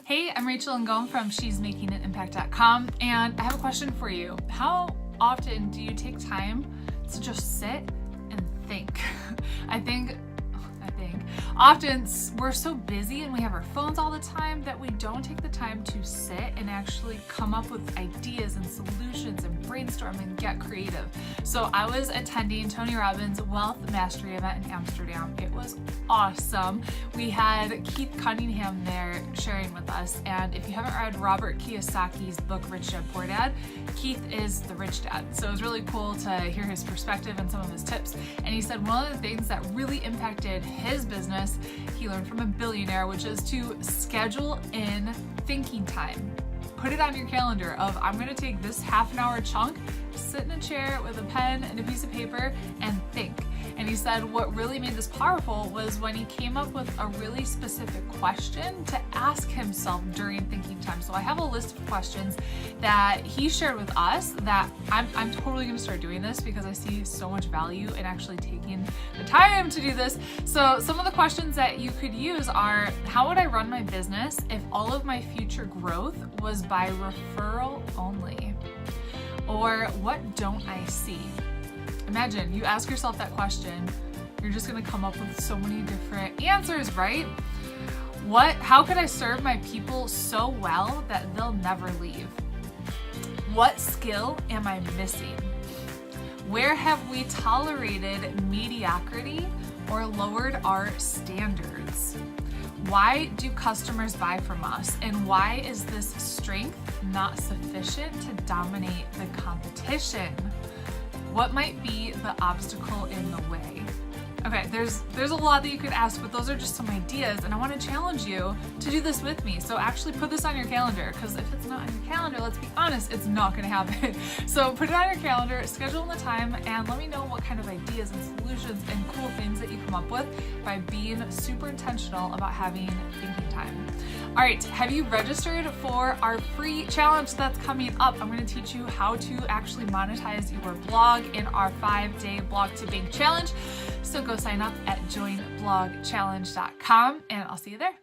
Hey, I'm Rachel Ngom from she'smakinganimpact.com, and I have a question for you. How often do you take time to just sit and think? I think often we're so busy and we have our phones all the time that we don't take the time to sit and actually come up with ideas and solutions and brainstorm and get creative. So I was attending Tony Robbins' Wealth Mastery event in Amsterdam. It was awesome. We had Keith Cunningham there sharing with us, and if you haven't read Robert Kiyosaki's book Rich Dad Poor Dad, Keith is the rich dad. So it was really cool to hear his perspective and some of his tips. And he said one of the things that really impacted his business he learned from a billionaire, which is to schedule in thinking time. Put it on your calendar of, I'm going to take this half an hour chunk, sit in a chair with a pen and a piece of paper and think. And he said what really made this powerful was when he came up with a really specific question to ask himself during thinking time. So I have a list of questions that he shared with us that I'm totally going to start doing this because I see so much value in actually taking the time to do this. So some of the questions that you could use are, how would I run my business if all of my future growth was by referral only? Or what don't I see? Imagine you ask yourself that question, you're just gonna come up with so many different answers, right? How could I serve my people so well that they'll never leave? What skill am I missing? Where have we tolerated mediocrity or lowered our standards? Why do customers buy from us? And why is this strength not sufficient to dominate the competition? What might be the obstacle in the way? Okay, there's a lot that you could ask, but those are just some ideas, and I want to challenge you to do this with me. So actually put this on your calendar, because if it's not on your calendar, let's be honest, it's not going to happen. So put it on your calendar, schedule in the time, and let me know what kind of ideas and solutions and cool things that you come up with by being super intentional about having thinking time. All right, have you registered for our free challenge that's coming up? I'm going to teach you how to actually monetize your blog in our 5-day blog to bank challenge. So go sign up at joinblogchallenge.com and I'll see you there.